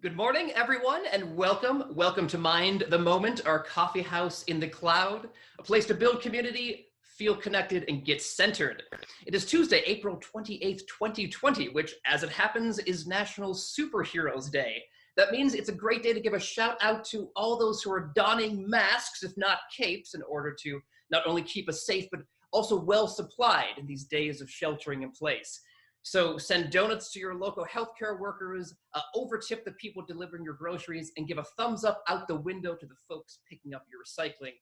Good morning, everyone, and welcome. Welcome to Mind the Moment, our coffee house in the cloud, a place to build community, feel connected, and get centered. It is Tuesday, April 28th, 2020, which, as it happens, is National Superheroes Day. That means it's a great day to give a shout out to all those who are donning masks, if not capes, in order to not only keep us safe, but also well supplied in these days of sheltering in place. So send donuts to your local healthcare workers, overtip the people delivering your groceries, and give a thumbs up out the window to the folks picking up your recycling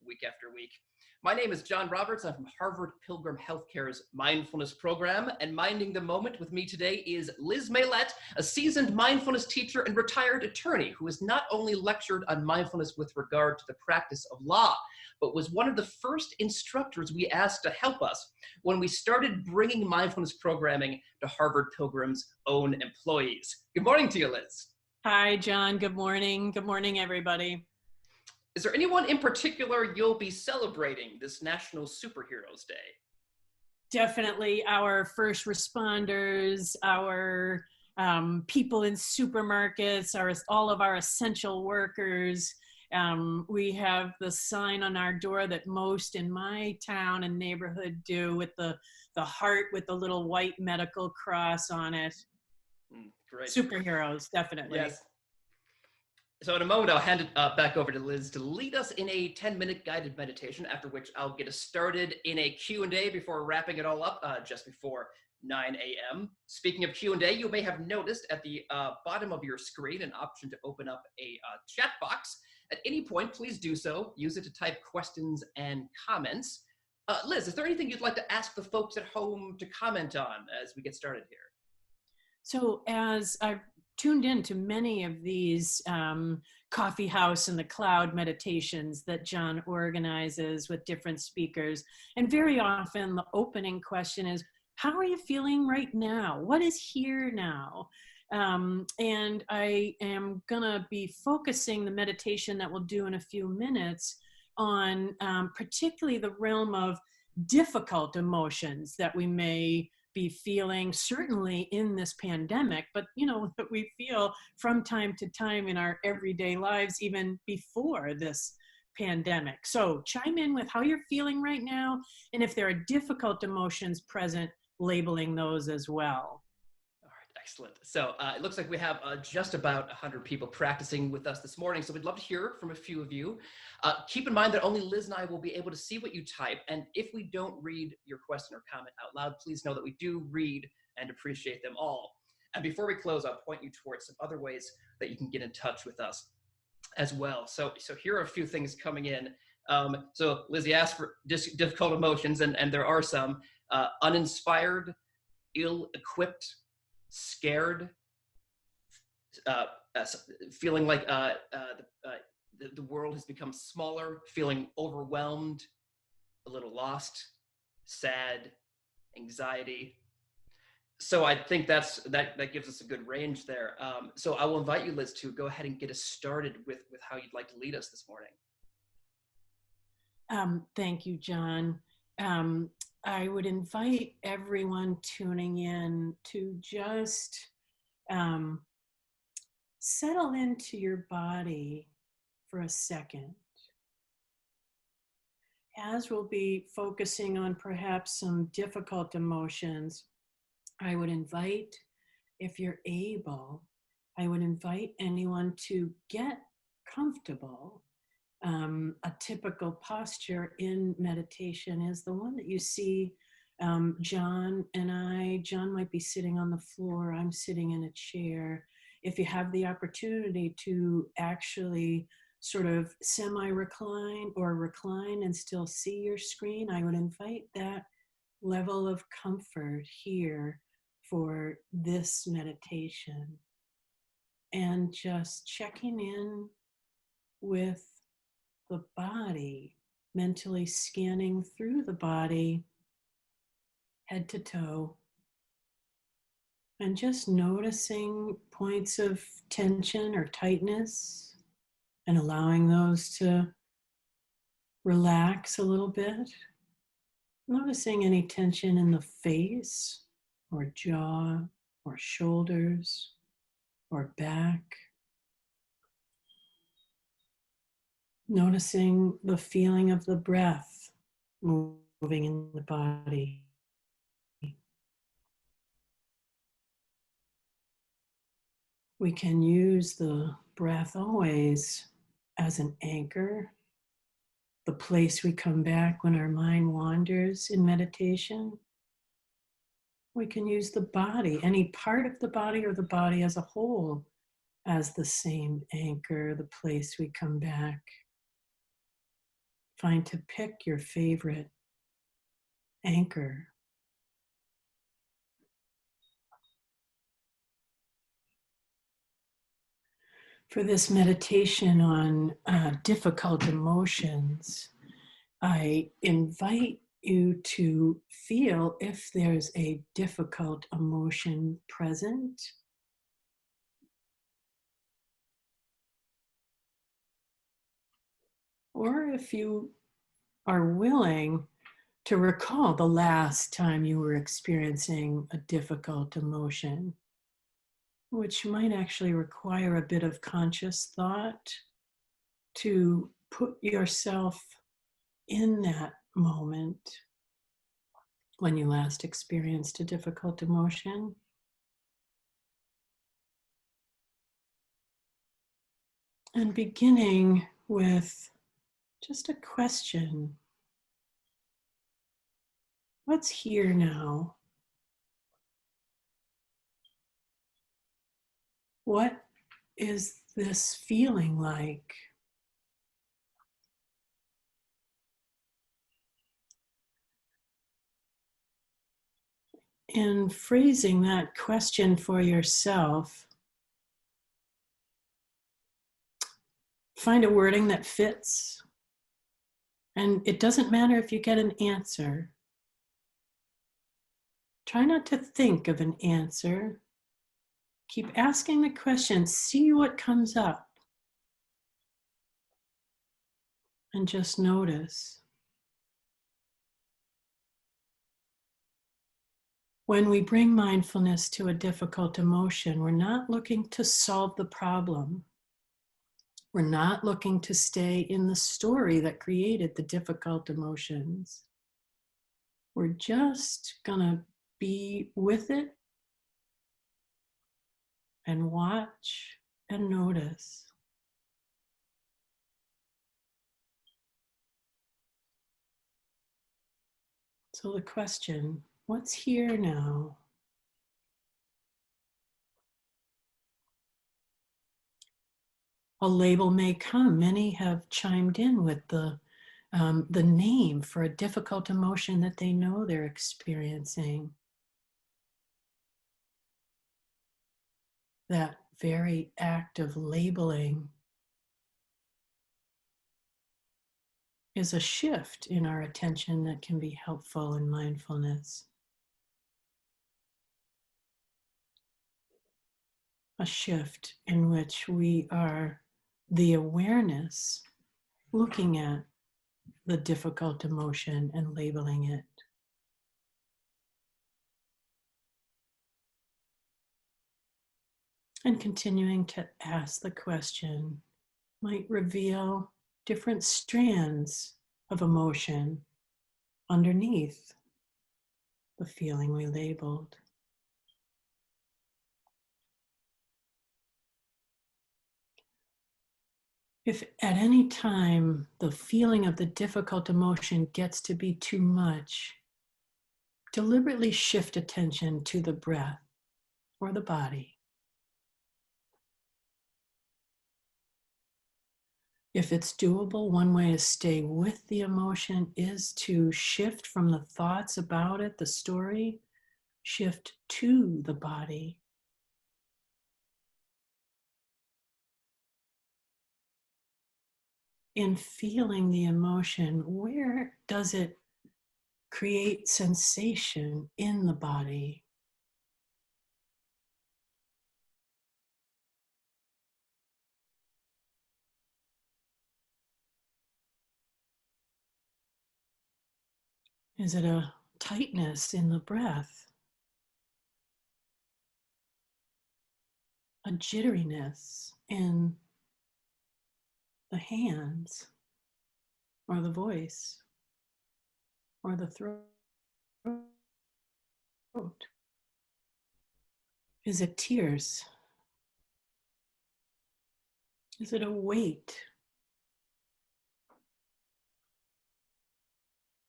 week after week. My name is John Roberts. I'm from Harvard Pilgrim Health Care's Mindfulness program, and minding the moment with me today is Liz Maillett, a seasoned mindfulness teacher and retired attorney who has not only lectured on mindfulness with regard to the practice of law, but was one of the first instructors we asked to help us when we started bringing mindfulness programming to Harvard Pilgrim's own employees. Good morning to you, Liz. Hi, John. Good morning. Good morning, everybody. Is there anyone in particular you'll be celebrating this National Superheroes Day? Definitely our first responders, our people in supermarkets, all of our essential workers. We have the sign on our door that most in my town and neighborhood do with the heart with the little white medical cross on it. Great. Superheroes, definitely. Yes. So in a moment, I'll hand it back over to Liz to lead us in a 10-minute guided meditation, after which I'll get us started in a Q&A before wrapping it all up just before 9 a.m. Speaking of Q&A, you may have noticed at the bottom of your screen an option to open up a chat box. At any point, please do so. Use it to type questions and comments. Liz, is there anything you'd like to ask the folks at home to comment on as we get started here? So as I've tuned into many of these coffee house in the cloud meditations that John organizes with different speakers, and very often the opening question is, how are you feeling right now? What is here now? And I am gonna be focusing the meditation that we'll do in a few minutes on particularly the realm of difficult emotions that we may be feeling, certainly in this pandemic, but that we feel from time to time in our everyday lives, even before this pandemic. So chime in with how you're feeling right now, and if there are difficult emotions present, labeling those as well. All right, excellent. So it looks like we have just about 100 people practicing with us this morning, so we'd love to hear from a few of you. Keep in mind that only Liz and I will be able to see what you type, and if we don't read your question or comment out loud, please know that we do read and appreciate them all. And before we close, I'll point you towards some other ways that you can get in touch with us as well. So here are a few things coming in. So Lizzie asked for difficult emotions, and there are some. Uninspired, ill-equipped, scared, feeling like the world has become smaller, feeling overwhelmed, a little lost, sad, anxiety. So I think that gives us a good range there. So I will invite you, Liz, to go ahead and get us started with how you'd like to lead us this morning. Thank you, John. I would invite everyone tuning in to just settle into your body for a second. As we'll be focusing on perhaps some difficult emotions, I would invite, if you're able, I would invite anyone to get comfortable. A typical posture in meditation is the one that you see John and I. John might be sitting on the floor, I'm sitting in a chair. If you have the opportunity to actually sort of semi-recline or recline and still see your screen, I would invite that level of comfort here for this meditation. And just checking in with the body, mentally scanning through the body, head to toe, and just noticing points of tension or tightness and allowing those to relax a little bit. Noticing any tension in the face or jaw or shoulders or back Noticing the feeling of the breath moving in the body. We can use the breath always as an anchor, the place we come back when our mind wanders in meditation. We can use the body, any part of the body or the body as a whole, as the same anchor, the place we come back. Find to pick your favorite anchor. For this meditation on difficult emotions, I invite you to feel if there's a difficult emotion present. Or if you are willing to recall the last time you were experiencing a difficult emotion, which might actually require a bit of conscious thought to put yourself in that moment when you last experienced a difficult emotion. And beginning with just a question. What's here now? What is this feeling like? In phrasing that question for yourself, find a wording that fits. And it doesn't matter if you get an answer. Try not to think of an answer. Keep asking the question, see what comes up. And just notice. When we bring mindfulness to a difficult emotion, we're not looking to solve the problem. We're not looking to stay in the story that created the difficult emotions. We're just gonna be with it and watch and notice. So the question, what's here now? A label may come. Many have chimed in with the name for a difficult emotion that they know they're experiencing. That very act of labeling is a shift in our attention that can be helpful in mindfulness. A shift in which we are the awareness looking at the difficult emotion and labeling it. And continuing to ask the question might reveal different strands of emotion underneath the feeling we labeled. If at any time the feeling of the difficult emotion gets to be too much, deliberately shift attention to the breath or the body. If it's doable, one way to stay with the emotion is to shift from the thoughts about it, the story, shift to the body. In feeling the emotion, where does it create sensation in the body? Is it a tightness in the breath? A jitteriness in the hands? or the voice or the throat? Is it tears? Is it a weight?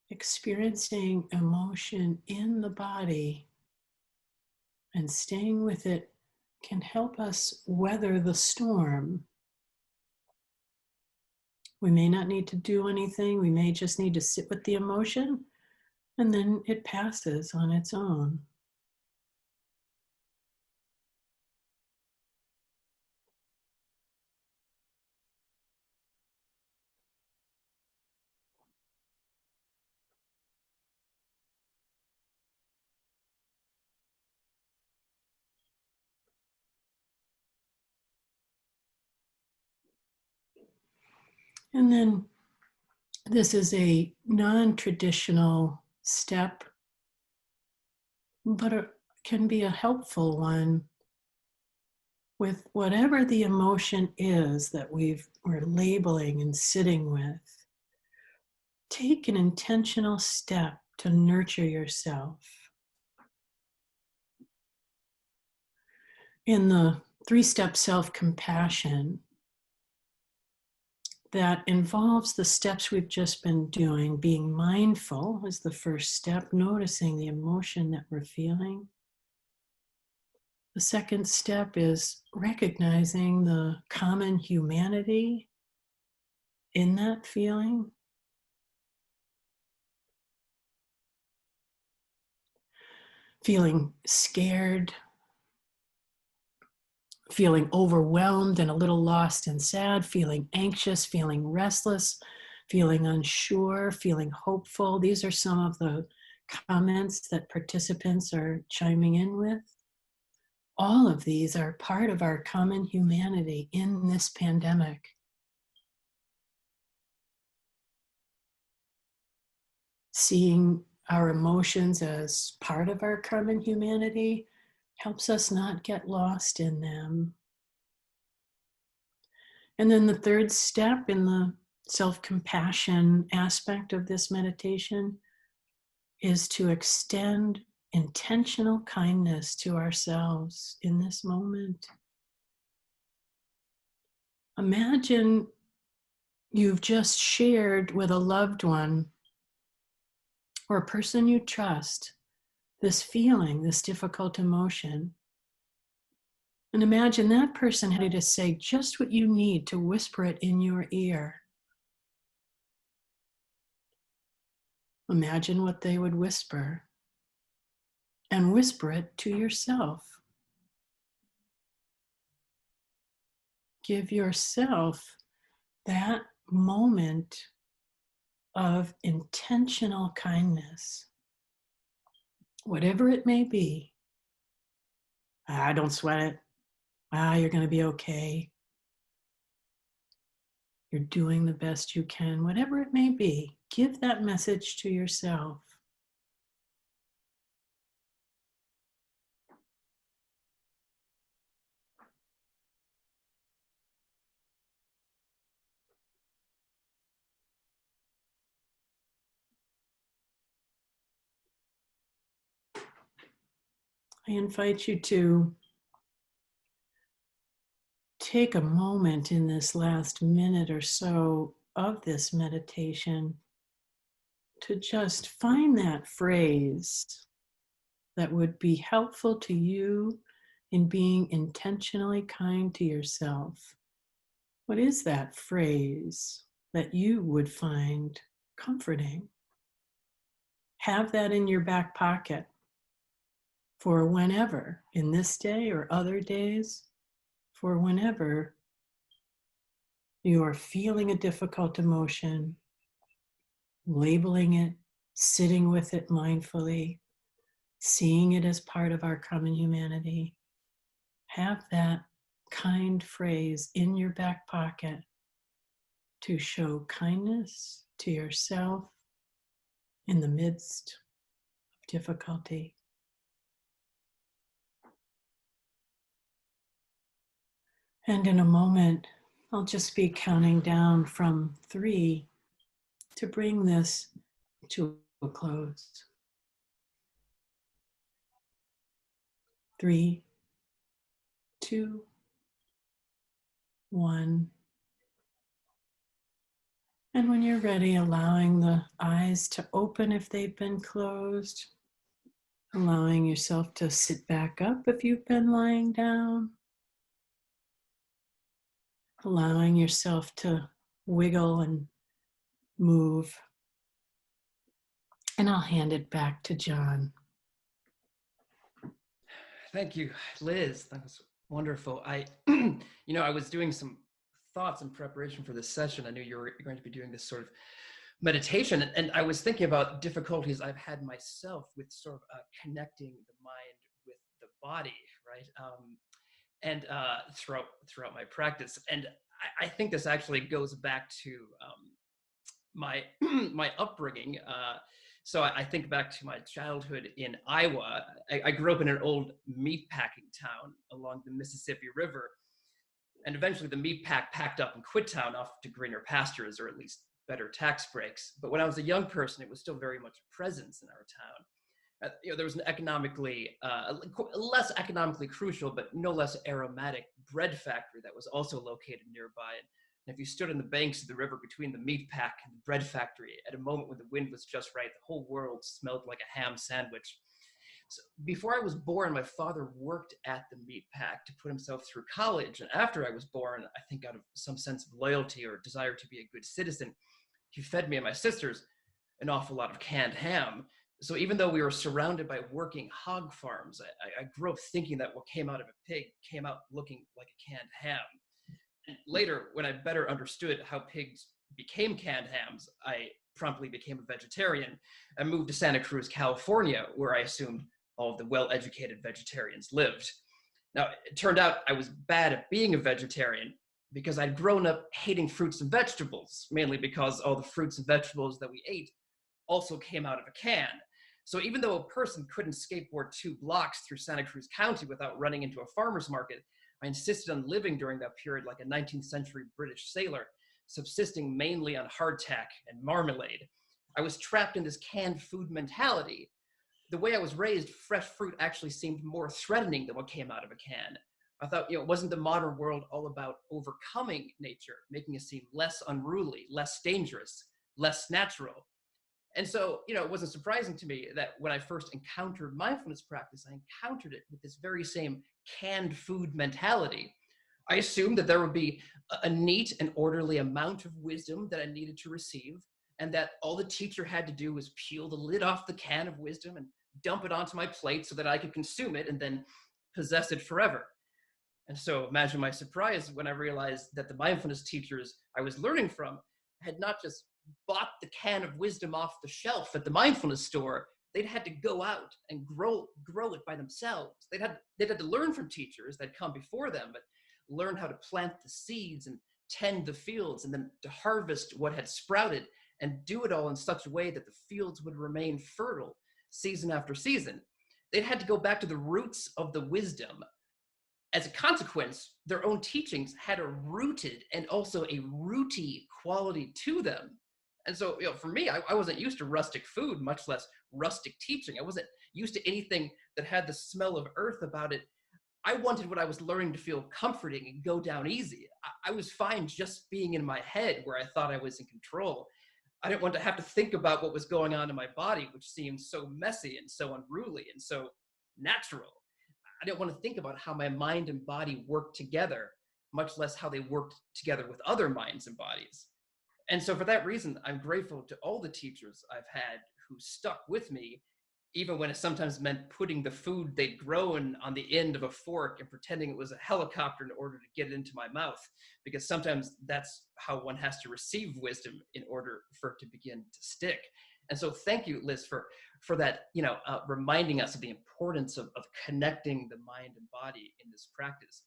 Experiencing emotion in the body and staying with it can help us weather the storm. We may not need to do anything. We may just need to sit with the emotion, and then it passes on its own. And then this is a non-traditional step, but it can be a helpful one with whatever the emotion is that we're labeling and sitting with. Take an intentional step to nurture yourself. In the 3-step self-compassion, that involves the steps we've just been doing. Being mindful is the first step, noticing the emotion that we're feeling. The second step is recognizing the common humanity in that feeling. Feeling scared, feeling overwhelmed and a little lost and sad, feeling anxious, feeling restless, feeling unsure, feeling hopeful. These are some of the comments that participants are chiming in with. All of these are part of our common humanity in this pandemic. Seeing our emotions as part of our common humanity helps us not get lost in them. And then the third step in the self-compassion aspect of this meditation is to extend intentional kindness to ourselves in this moment. Imagine you've just shared with a loved one or a person you trust this feeling, this difficult emotion. And imagine that person had to say just what you need to whisper it in your ear. Imagine what they would whisper and whisper it to yourself. Give yourself that moment of intentional kindness, whatever it may be. Don't sweat it. You're going to be okay. You're doing the best you can, whatever it may be. Give that message to yourself. I invite you to take a moment in this last minute or so of this meditation to just find that phrase that would be helpful to you in being intentionally kind to yourself. What is that phrase that you would find comforting? Have that in your back pocket for whenever, in this day or other days, for whenever you are feeling a difficult emotion, labeling it, sitting with it mindfully, seeing it as part of our common humanity. Have that kind phrase in your back pocket to show kindness to yourself in the midst of difficulty. And in a moment, I'll just be counting down from 3 to bring this to a close. 3, 2, 1. And when you're ready, allowing the eyes to open if they've been closed, allowing yourself to sit back up if you've been lying down, allowing yourself to wiggle and move. And I'll hand it back to John. Thank you, Liz. That was wonderful. I was doing some thoughts in preparation for this session. I knew you were going to be doing this sort of meditation, and I was thinking about difficulties I've had myself with sort of connecting the mind with the body, right? And throughout my practice, and I think this actually goes back to my my upbringing. So I think back to my childhood in Iowa. I grew up in an old meatpacking town along the Mississippi River. And eventually the meat packed up and quit town off to greener pastures, or at least better tax breaks. But when I was a young person, it was still very much a presence in our town. There was an less economically crucial, but no less aromatic bread factory that was also located nearby. And if you stood on the banks of the river between the meat pack and the bread factory, at a moment when the wind was just right, the whole world smelled like a ham sandwich. So before I was born, my father worked at the meat pack to put himself through college. And after I was born, I think out of some sense of loyalty or desire to be a good citizen, he fed me and my sisters an awful lot of canned ham. So even though we were surrounded by working hog farms, I grew up thinking that what came out of a pig came out looking like a canned ham. And later, when I better understood how pigs became canned hams, I promptly became a vegetarian and moved to Santa Cruz, California, where I assumed all of the well-educated vegetarians lived. Now, it turned out I was bad at being a vegetarian because I'd grown up hating fruits and vegetables, mainly because all the fruits and vegetables that we ate also came out of a can. So even though a person couldn't skateboard 2 blocks through Santa Cruz County without running into a farmer's market, I insisted on living during that period like a 19th century British sailor, subsisting mainly on hardtack and marmalade. I was trapped in this canned food mentality. The way I was raised, fresh fruit actually seemed more threatening than what came out of a can. I thought, wasn't the modern world all about overcoming nature, making it seem less unruly, less dangerous, less natural? And so, it wasn't surprising to me that when I first encountered mindfulness practice, I encountered it with this very same canned food mentality. I assumed that there would be a neat and orderly amount of wisdom that I needed to receive, and that all the teacher had to do was peel the lid off the can of wisdom and dump it onto my plate so that I could consume it and then possess it forever. And so imagine my surprise when I realized that the mindfulness teachers I was learning from had not just bought the can of wisdom off the shelf at the mindfulness store. They'd had to go out and grow it by themselves. They'd had to learn from teachers that come before them, but learn how to plant the seeds and tend the fields and then to harvest what had sprouted and do it all in such a way that the fields would remain fertile season after season. They'd had to go back to the roots of the wisdom. As a consequence, their own teachings had a rooted and also a rooty quality to them. And so, for me, I wasn't used to rustic food, much less rustic teaching. I wasn't used to anything that had the smell of earth about it. I wanted what I was learning to feel comforting and go down easy. I was fine just being in my head where I thought I was in control. I didn't want to have to think about what was going on in my body, which seemed so messy and so unruly and so natural. I didn't want to think about how my mind and body worked together, much less how they worked together with other minds and bodies. And so for that reason, I'm grateful to all the teachers I've had who stuck with me, even when it sometimes meant putting the food they'd grown on the end of a fork and pretending it was a helicopter in order to get it into my mouth, because sometimes that's how one has to receive wisdom in order for it to begin to stick. And so thank you, Liz, for that, reminding us of the importance of connecting the mind and body in this practice.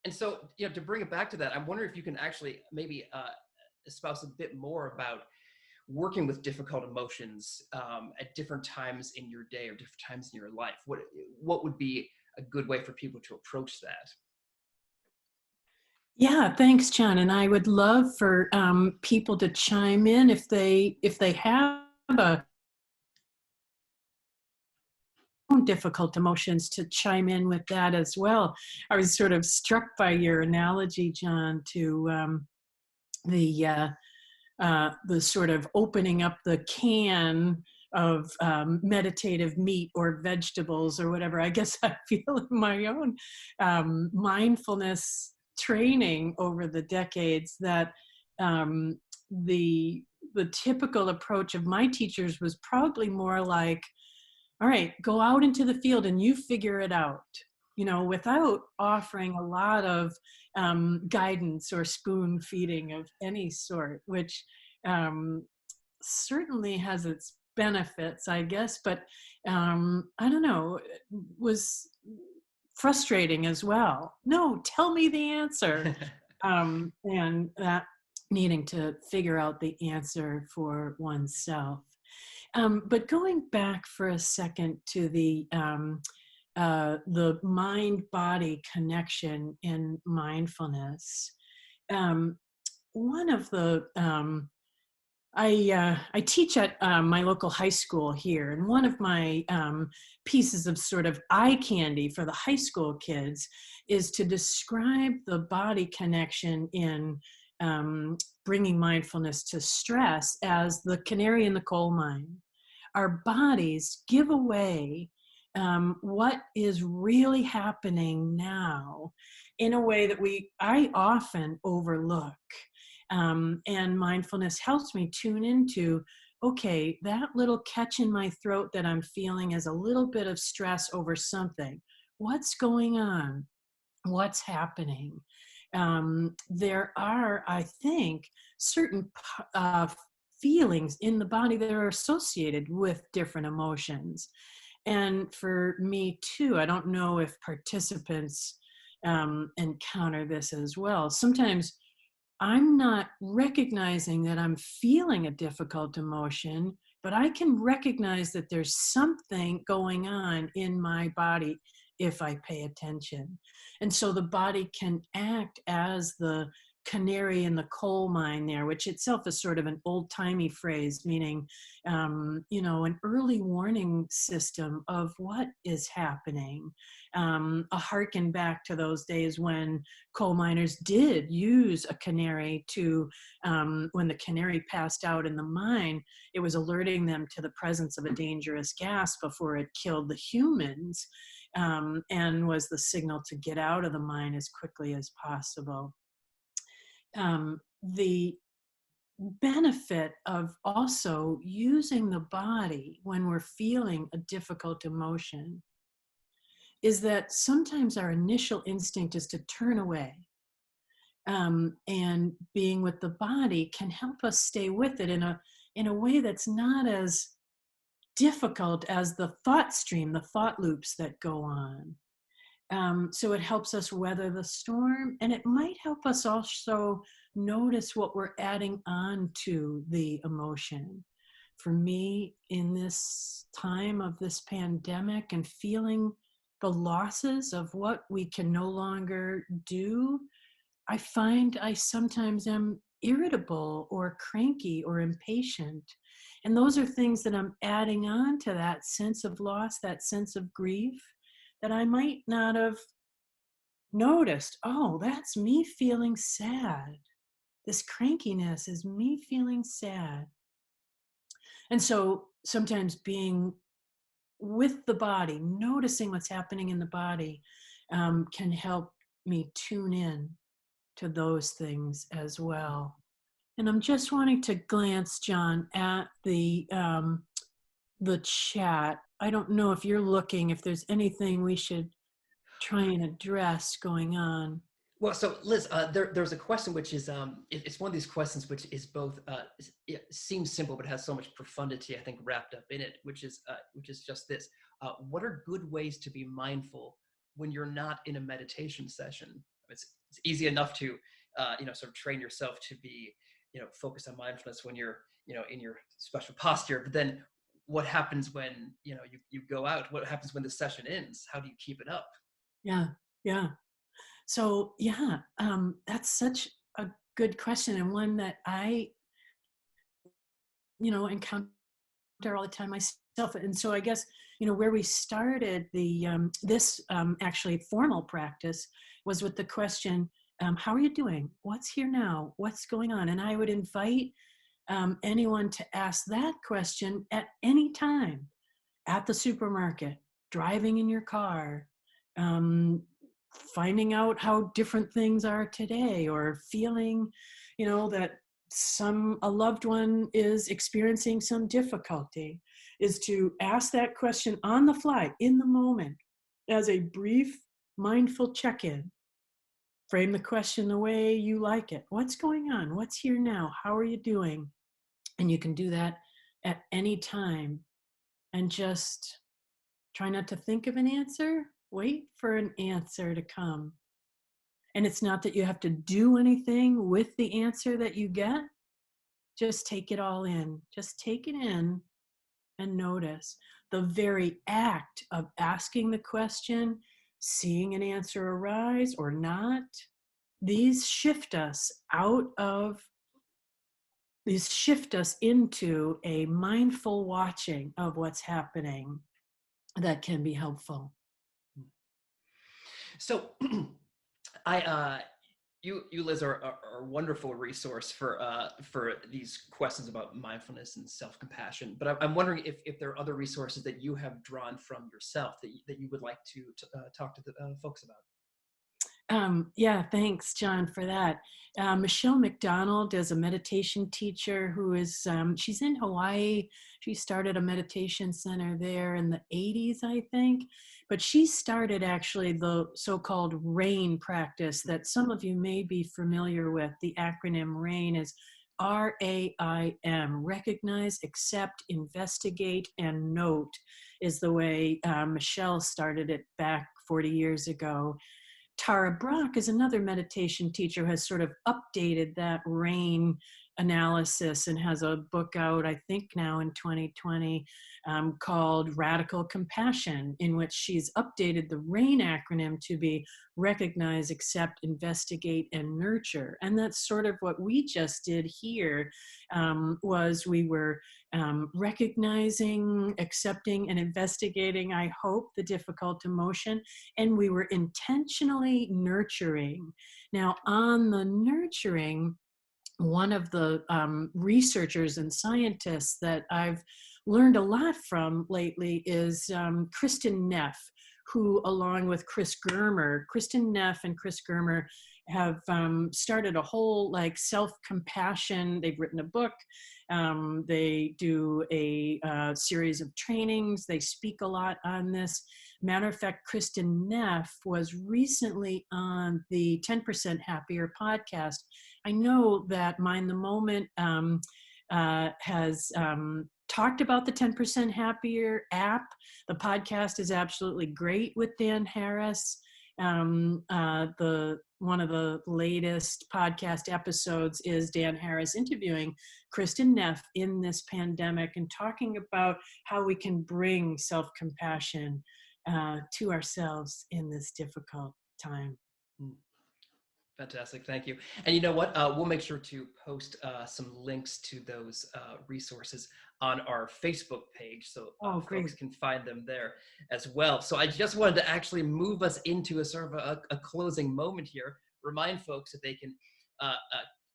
And so, to bring it back to that, I'm wondering if you can actually maybe espouse a bit more about working with difficult emotions at different times in your day or different times in your life. What would be a good way for people to approach that? Yeah, thanks, John. And I would love for people to chime in if they have a difficult emotions, to chime in with that as well. I was sort of struck by your analogy, John, to the the sort of opening up the can of meditative meat or vegetables or whatever. I guess I feel in my own mindfulness training over the decades that um, the the typical approach of my teachers was probably more like, all right, go out into the field and you figure it out, without offering a lot of guidance or spoon feeding of any sort, which um, certainly has its benefits, I guess, but I don't know, was frustrating as well. No, tell me the answer. And that needing to figure out the answer for oneself. But going back for a second to the mind-body connection in mindfulness, um, one of the I teach at my local high school here, and one of my pieces of sort of eye candy for the high school kids is to describe the body connection in bringing mindfulness to stress as the canary in the coal mine. Our bodies give away what is really happening now in a way that I often overlook. And mindfulness helps me tune into, okay, that little catch in my throat that I'm feeling is a little bit of stress over something. What's going on? What's happening? There are, I think, certain feelings in the body that are associated with different emotions. And for me too, I don't know if participants encounter this as well. Sometimes I'm not recognizing that I'm feeling a difficult emotion, but I can recognize that there's something going on in my body if I pay attention. And so the body can act as the canary in the coal mine there, which itself is sort of an old-timey phrase, meaning, an early warning system of what is happening. A harken back to those days when coal miners did use a canary to, when the canary passed out in the mine, it was alerting them to the presence of a dangerous gas before it killed the humans, and was the signal to get out of the mine as quickly as possible. The benefit of also using the body when we're feeling a difficult emotion is that sometimes our initial instinct is to turn away. And being with the body can help us stay with it in a way that's not as difficult as the thought stream, the thought loops that go on. So it helps us weather the storm, and it might help us also notice what we're adding on to the emotion. For me, in this time of this pandemic and feeling the losses of what we can no longer do, I find I sometimes am irritable or cranky or impatient. And those are things that I'm adding on to that sense of loss, that sense of grief, that I might not have noticed. Oh, that's me feeling sad. This crankiness is me feeling sad. And so sometimes being with the body, noticing what's happening in the body, can help me tune in to those things as well. And I'm just wanting to glance, John, at the chat. I don't know if you're looking, if there's anything we should try and address going on. Well, so Liz, there's a question which is it's one of these questions which is both it seems simple but has so much profundity, I think, wrapped up in it, which is just this: what are good ways to be mindful when you're not in a meditation session? It's easy enough to sort of train yourself to be focused on mindfulness when you're in your special posture, but then what happens when you go out? What happens when the session ends? How do you keep it up? Yeah, yeah. So yeah, that's such a good question, and one that I, encounter all the time myself. And so I guess, where we started this actually formal practice was with the question, how are you doing? What's here now? What's going on? And I would invite anyone to ask that question at any time, at the supermarket, driving in your car, um, finding out how different things are today, or feeling, that a loved one is experiencing some difficulty, is to ask that question on the fly, in the moment, as a brief mindful check-in. Frame the question the way you like it. What's going on? What's here now? How are you doing? And you can do that at any time, and just try not to think of an answer. Wait for an answer to come. And it's not that you have to do anything with the answer that you get. Just take it all in. Just take it in and notice. The very act of asking the question, seeing an answer arise or not, these shift us into a mindful watching of what's happening that can be helpful. So I you Liz are a wonderful resource for these questions about mindfulness and self-compassion. But I'm wondering if there are other resources that you have drawn from yourself that you would like to talk to the folks about. Yeah, thanks, John, for that. Michelle Mcdonald is a meditation teacher who is, she's in Hawaii. She started a meditation center there in the 80s, I think. But she started actually the so-called RAIN practice that some of you may be familiar with. The acronym RAIN is RAIM, recognize, accept, investigate, and note, is the way Michelle started it back 40 years ago. Tara Brach is another meditation teacher who has sort of updated that RAIN analysis and has a book out, I think now in 2020, called Radical Compassion, in which she's updated the RAIN acronym to be recognize, accept, investigate, and nurture. And that's sort of what we just did here, was we were recognizing, accepting, and investigating, I hope, the difficult emotion, and we were intentionally nurturing. Now, on the nurturing, one of the researchers and scientists that I've learned a lot from lately is Kristin Neff, who, along with Kristin Neff and Chris Germer have started a whole self-compassion. They've written a book. They do a series of trainings. They speak a lot on this. Matter of fact, Kristin Neff was recently on the 10% Happier podcast. I know that MindtheMoment has talked about the 10% Happier app. The podcast is absolutely great with Dan Harris. One of the latest podcast episodes is Dan Harris interviewing Kristin Neff in this pandemic and talking about how we can bring self-compassion to ourselves in this difficult time. Fantastic, thank you. And you know what? We'll make sure to post some links to those resources on our Facebook page, so folks can find them there as well. So I just wanted to actually move us into a sort of a closing moment here. Remind folks that they can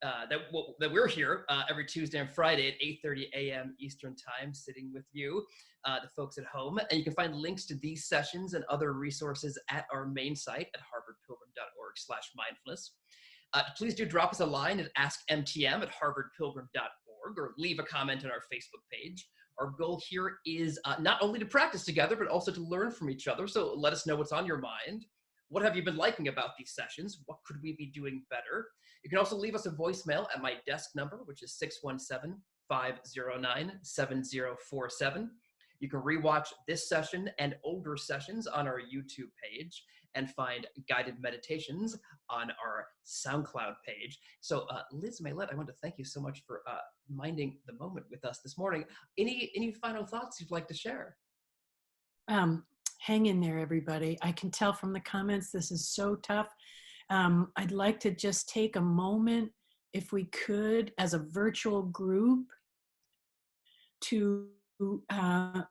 that we're here every Tuesday and Friday at 8:30 a.m. Eastern Time, sitting with you, the folks at home. And you can find links to these sessions and other resources at our main site at harvardpilgrim.org/mindfulness. Please do drop us a line at askmtm@harvardpilgrim.org or leave a comment on our Facebook page. Our goal here is not only to practice together, but also to learn from each other. So let us know what's on your mind. What have you been liking about these sessions? What could we be doing better? You can also leave us a voicemail at my desk number, which is 617-509-7047. You can rewatch this session and older sessions on our YouTube page and find guided meditations on our SoundCloud page. So Liz Maillett, I want to thank you so much for minding the moment with us this morning. Any final thoughts you'd like to share? Hang in there, everybody. I can tell from the comments this is so tough. I'd like to just take a moment, if we could, as a virtual group, to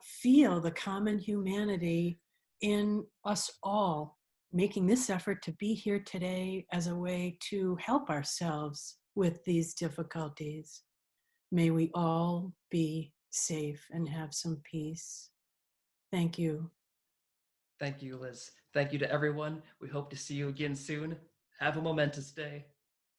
feel the common humanity in us all, making this effort to be here today as a way to help ourselves with these difficulties. May we all be safe and have some peace. Thank you. Thank you, Liz. Thank you to everyone. We hope to see you again soon. Have a momentous day.